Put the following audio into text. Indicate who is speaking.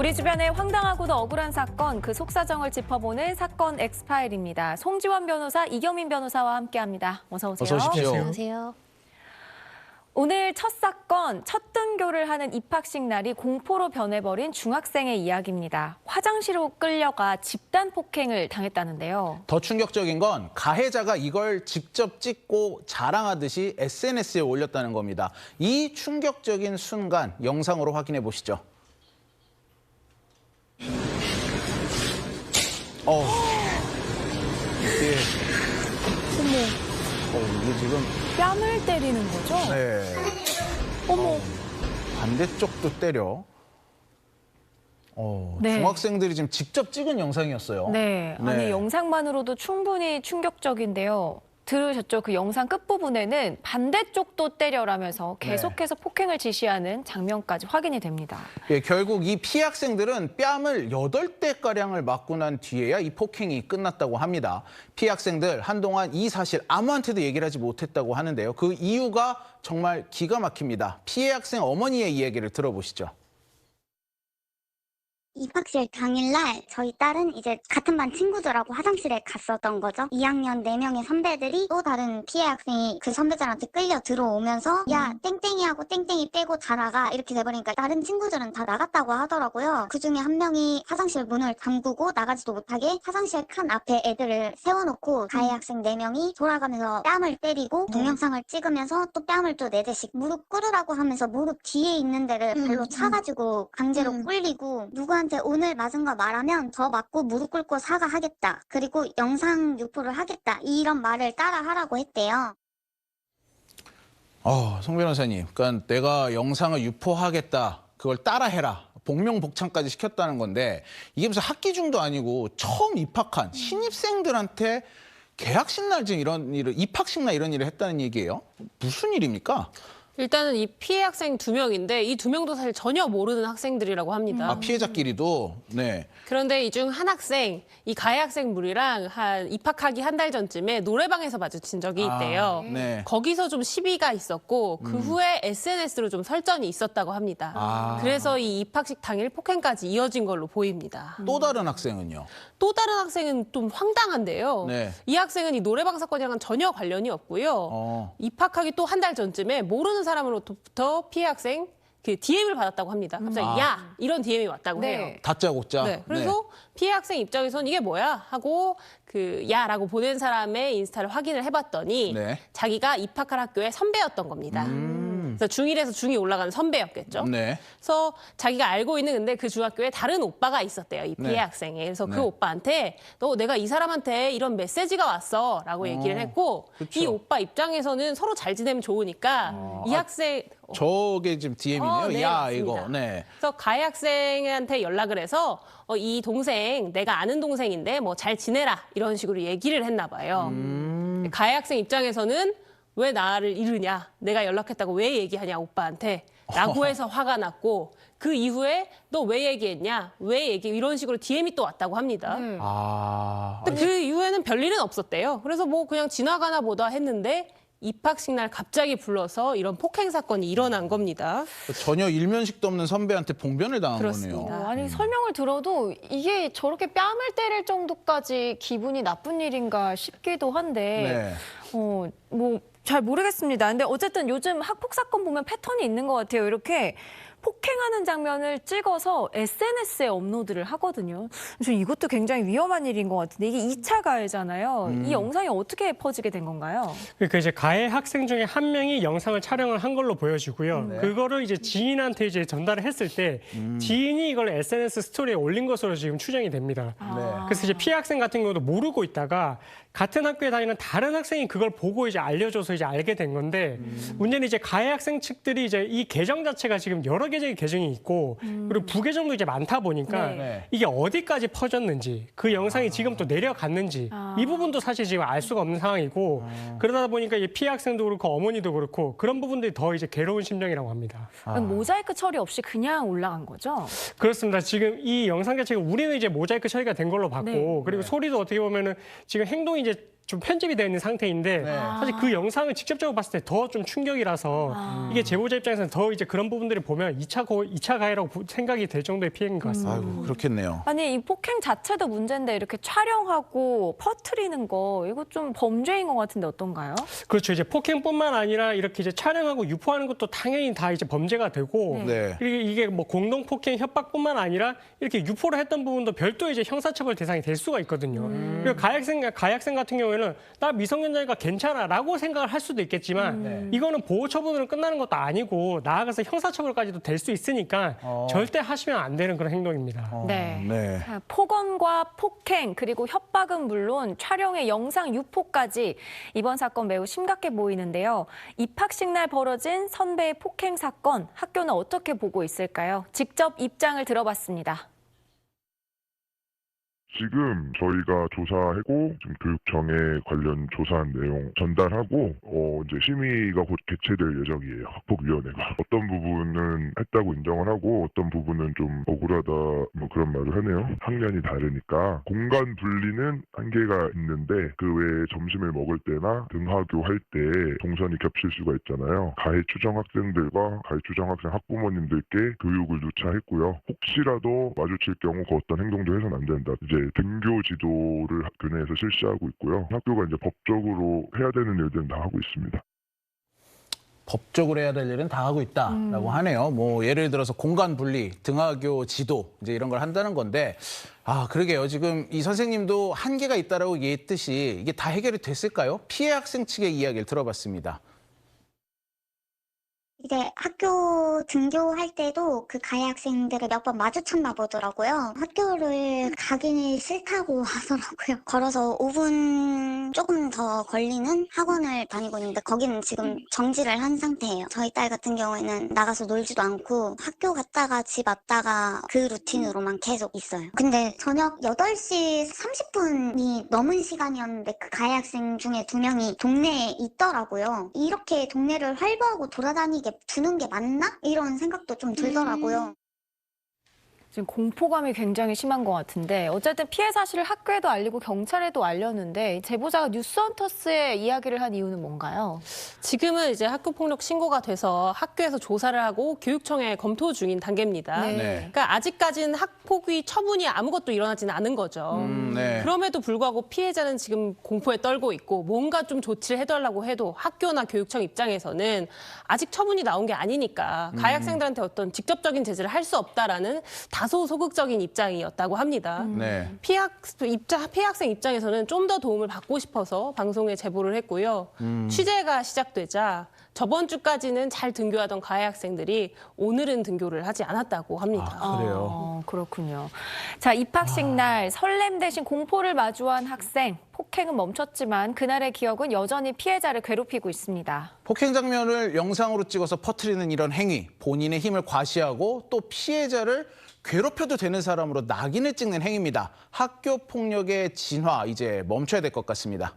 Speaker 1: 우리 주변의 황당하고도 억울한 사건, 그 속사정을 짚어보는 사건 엑스파일입니다. 송지원 변호사, 이경민 변호사와 함께합니다. 어서 오세요.
Speaker 2: 어서 오십시오.
Speaker 3: 안녕하세요.
Speaker 1: 오늘 첫 사건, 첫 등교를 하는 입학식 날이 공포로 변해버린 중학생의 이야기입니다. 화장실로 끌려가 집단 폭행을 당했다는데요.
Speaker 2: 더 충격적인 건 가해자가 이걸 직접 찍고 자랑하듯이 SNS에 올렸다는 겁니다. 이 충격적인 순간 영상으로 확인해 보시죠. 이게, 이게 지금
Speaker 1: 뺨을 때리는 거죠?
Speaker 2: 네,
Speaker 1: 어머.
Speaker 2: 반대쪽도 때려.
Speaker 1: 네.
Speaker 2: 중학생들이 지금 직접 찍은 영상이었어요.
Speaker 1: 네, 아니 영상만으로도 충분히 충격적인데요. 들으셨죠? 그 영상 끝부분에는 반대쪽도 때려라면서 계속해서 폭행을 지시하는 장면까지 확인이 됩니다.
Speaker 2: 예, 결국 이 피해 학생들은 뺨을 8대가량을 맞고 난 뒤에야 이 폭행이 끝났다고 합니다. 피해 학생들 한동안 이 사실 아무한테도 얘기를 하지 못했다고 하는데요. 그 이유가 정말 기가 막힙니다. 피해 학생 어머니의 이야기를 들어보시죠.
Speaker 3: 입학식 당일날 저희 딸은 이제 같은 반 친구들하고 화장실에 갔었던 거죠. 2학년 4명의 선배들이 또 다른 피해 학생이 그 선배들한테 끌려 들어오면서 야 땡땡이하고 땡땡이 빼고 다 나가 이렇게 돼버리니까 다른 친구들은 다 나갔다고 하더라고요. 그중에 한 명이 화장실 문을 잠그고 나가지도 못하게 화장실 칸 앞에 애들을 세워놓고 가해 학생 4명이 돌아가면서 뺨을 때리고 동영상을 찍으면서 또 뺨을 또 4대씩 무릎 꿇으라고 하면서 무릎 뒤에 있는 데를 발로 차가지고 강제로 꿇리고 누구한테 오늘 맞은 거 말하면 더 맞고 무릎 꿇고 사과하겠다. 그리고 영상 유포를 하겠다. 이런 말을 따라 하라고 했대요.
Speaker 2: 송 변호사님, 그러니까 내가 영상을 유포하겠다. 그걸 따라해라. 복명복창까지 시켰다는 건데 이게 무슨 학기 중도 아니고 처음 입학한 신입생들한테 개학식 날 지금 이런 일을 입학식 날 이런 일을 했다는 얘기예요? 무슨 일입니까?
Speaker 4: 일단은 이 피해 학생 2명인데 이 2명도 사실 전혀 모르는 학생들이라고 합니다.
Speaker 2: 피해자끼리도 네.
Speaker 4: 그런데 이 중 한 학생, 이 가해 학생 무리랑 한 입학하기 한 달 전쯤에 노래방에서 마주친 적이 있대요.
Speaker 2: 네.
Speaker 4: 거기서 좀 시비가 있었고 그 후에 SNS로 좀 설전이 있었다고 합니다. 그래서 이 입학식 당일 폭행까지 이어진 걸로 보입니다.
Speaker 2: 또 다른 학생은요?
Speaker 4: 또 다른 학생은 좀 황당한데요.
Speaker 2: 네.
Speaker 4: 이 학생은 이 노래방 사건이랑은 전혀 관련이 없고요. 입학하기 또 한 달 전쯤에 모르는 사람으로부터 피해 학생 그 DM을 받았다고 합니다. 갑자기 야 이런 DM이 왔다고
Speaker 1: 네.
Speaker 4: 해요.
Speaker 2: 다짜고짜.
Speaker 4: 네, 그래서 피해 학생 입장에서는 이게 뭐야 하고 그 야라고 보낸 사람의 인스타를 확인을 해봤더니
Speaker 2: 네.
Speaker 4: 자기가 입학할 학교의 선배였던 겁니다. 그래서 중1에서 중2 올라가는 선배였겠죠.
Speaker 2: 네.
Speaker 4: 그래서 자기가 알고 있는 근데 그 중학교에 다른 오빠가 있었대요. 이 피해
Speaker 2: 네.
Speaker 4: 학생이. 그래서
Speaker 2: 네.
Speaker 4: 그 오빠한테 너 내가 이 사람한테 이런 메시지가 왔어 라고 얘기를 했고
Speaker 2: 그쵸.
Speaker 4: 이 오빠 입장에서는 서로 잘 지내면 좋으니까 이 학생
Speaker 2: 저게 지금 DM이네요.
Speaker 4: 네,
Speaker 2: 야,
Speaker 4: 맞습니다.
Speaker 2: 이거. 네.
Speaker 4: 그래서 가해 학생한테 연락을 해서 이 동생 내가 아는 동생인데 뭐 잘 지내라 이런 식으로 얘기를 했나 봐요. 가해 학생 입장에서는 왜 나를 잃으냐 내가 연락했다고 왜 얘기하냐 오빠한테 라고 해서 화가 났고 그 이후에 너 왜 얘기했냐 왜 얘기 이런 식으로 DM이 또 왔다고 합니다. 근데 그 이후에는 별일은 없었대요. 그래서 뭐 그냥 지나가나 보다 했는데 입학식 날 갑자기 불러서 이런 폭행 사건이 일어난 겁니다.
Speaker 2: 전혀 일면식도 없는 선배한테 봉변을 당한
Speaker 4: 그렇습니다.
Speaker 2: 거네요.
Speaker 1: 아니 설명을 들어도 이게 저렇게 뺨을 때릴 정도까지 기분이 나쁜 일인가 싶기도 한데
Speaker 2: 네.
Speaker 1: 뭐 잘 모르겠습니다. 근데 어쨌든 요즘 학폭 사건 보면 패턴이 있는 것 같아요. 이렇게 폭행하는 장면을 찍어서 SNS에 업로드를 하거든요. 그래서 이것도 굉장히 위험한 일인 것 같은데 이게 2차 가해잖아요. 이 영상이 어떻게 퍼지게 된 건가요?
Speaker 5: 그 이제 가해 학생 중에 한 명이 영상을 촬영을 한 걸로 보여지고요. 그거를 이제 지인한테 이제 전달을 했을 때 지인이 이걸 SNS 스토리에 올린 것으로 지금 추정이 됩니다. 그래서 이제 피해 학생 같은 경우도 모르고 있다가 같은 학교에 다니는 다른 학생이 그걸 보고 이제 알려줘서 이제 알게 된 건데 문제는 이제 가해 학생 측들이 이제 이 계정 자체가 지금 여러 개의 계정이 있고 그리고 부계정도 이제 많다 보니까
Speaker 2: 네.
Speaker 5: 이게 어디까지 퍼졌는지 그 영상이 지금 또 내려갔는지 이 부분도 사실 지금 알 수가 없는 상황이고 그러다 보니까 이 피해 학생도 그렇고 어머니도 그렇고 그런 부분들이 더 이제 괴로운 심정이라고 합니다.
Speaker 1: 모자이크 처리 없이 그냥 올라간 거죠?
Speaker 5: 그렇습니다. 지금 이 영상 자체가 우리는 이제 모자이크 처리가 된 걸로 봤고
Speaker 1: 네.
Speaker 5: 그리고 소리도 어떻게 보면은 지금 행동이 이제 좀 편집이 되어 있는 상태인데
Speaker 2: 네.
Speaker 5: 사실 그 영상을 직접적으로 봤을 때 더 좀 충격이라서 이게 제보자 입장에서는 더 이제 그런 부분들을 보면 2차 가해라고 생각이 될 정도의 피해인 것 같습니다.
Speaker 2: 아이고, 그렇겠네요.
Speaker 1: 아니 이 폭행 자체도 문제인데 이렇게 촬영하고 퍼뜨리는 거 이거 좀 범죄인 것 같은데 어떤가요?
Speaker 5: 그렇죠. 이제 폭행뿐만 아니라 이렇게 이제 촬영하고 유포하는 것도 당연히 다 이제 범죄가 되고
Speaker 2: 네.
Speaker 5: 그리고 이게 뭐 공동 폭행 협박뿐만 아니라 이렇게 유포를 했던 부분도 별도 이제 형사처벌 대상이 될 수가 있거든요. 그리고 가해학생 같은 경우에는 나 미성년자니까 괜찮아라고 생각을 할 수도 있겠지만 이거는 보호 처분으로 끝나는 것도 아니고 나아가서 형사처벌까지도 될 수 있으니까 절대 하시면 안 되는 그런 행동입니다.
Speaker 1: 네.
Speaker 2: 네.
Speaker 1: 자, 폭언과 폭행 그리고 협박은 물론 촬영의 영상 유포까지 이번 사건 매우 심각해 보이는데요. 입학식 날 벌어진 선배의 폭행 사건 학교는 어떻게 보고 있을까요? 직접 입장을 들어봤습니다.
Speaker 6: 지금 저희가 조사하고 지금 교육청에 관련 조사한 내용 전달하고 이제 심의가 곧 개최될 예정이에요. 학폭위원회가 어떤 부분은 했다고 인정을 하고 어떤 부분은 좀 억울하다 뭐 그런 말을 하네요. 학년이 다르니까 공간 분리는 한계가 있는데 그 외에 점심을 먹을 때나 등하교 할 때 동선이 겹칠 수가 있잖아요. 가해 추정 학생들과 가해 추정 학생 학부모님들께 교육을 누차했고요. 혹시라도 마주칠 경우 그 어떤 행동도 해서는 안 된다. 이제 등교 지도를 학교 내에서 실시하고 있고요. 학교가 이제 법적으로 해야 되는 일들은 다 하고 있습니다.
Speaker 2: 법적으로 해야 될 일은 다 하고 있다라고 하네요. 뭐 예를 들어서 공간 분리, 등하교 지도 이제 이런 걸 한다는 건데 그러게요. 지금 이 선생님도 한계가 있다라고 얘기했듯이 이게 다 해결이 됐을까요? 피해 학생 측의 이야기를 들어봤습니다.
Speaker 3: 이제 학교 등교할 때도 그 가해 학생들을 몇 번 마주쳤나 보더라고요. 학교를 가기는 싫다고 하더라고요. 걸어서 5분 조금 더 걸리는 학원을 다니고 있는데 거기는 지금 정지를 한 상태예요. 저희 딸 같은 경우에는 나가서 놀지도 않고 학교 갔다가 집 왔다가 그 루틴으로만 계속 있어요. 근데 저녁 8시 30분이 넘은 시간이었는데 그 가해 학생 중에 2명이 동네에 있더라고요. 이렇게 동네를 활보하고 돌아다니게 두는 게 맞나? 이런 생각도 좀 들더라고요.
Speaker 1: 지금 공포감이 굉장히 심한 것 같은데 어쨌든 피해 사실을 학교에도 알리고 경찰에도 알렸는데 제보자가 뉴스헌터스에 이야기를 한 이유는 뭔가요?
Speaker 4: 지금은 이제 학교폭력 신고가 돼서 학교에서 조사를 하고 교육청에 검토 중인 단계입니다.
Speaker 1: 네.
Speaker 2: 네.
Speaker 4: 그러니까 아직까지는 학폭위 처분이 아무것도 일어나지는 않은 거죠.
Speaker 2: 네.
Speaker 4: 그럼에도 불구하고 피해자는 지금 공포에 떨고 있고 뭔가 좀 조치를 해달라고 해도 학교나 교육청 입장에서는 아직 처분이 나온 게 아니니까 가해 학생들한테 어떤 직접적인 제재를 할 수 없다라는 다소 소극적인 입장이었다고 합니다.
Speaker 2: 네.
Speaker 4: 피해 학생 입장에서는 좀 더 도움을 받고 싶어서 방송에 제보를 했고요. 취재가 시작되자 저번 주까지는 잘 등교하던 가해 학생들이 오늘은 등교를 하지 않았다고 합니다.
Speaker 2: 그래요.
Speaker 1: 그렇군요. 자, 입학식 날 설렘 대신 공포를 마주한 학생. 폭행은 멈췄지만 그날의 기억은 여전히 피해자를 괴롭히고 있습니다.
Speaker 2: 폭행 장면을 영상으로 찍어서 퍼뜨리는 이런 행위, 본인의 힘을 과시하고 또 피해자를 괴롭혀도 되는 사람으로 낙인을 찍는 행위입니다. 학교 폭력의 진화 이제 멈춰야 될 것 같습니다.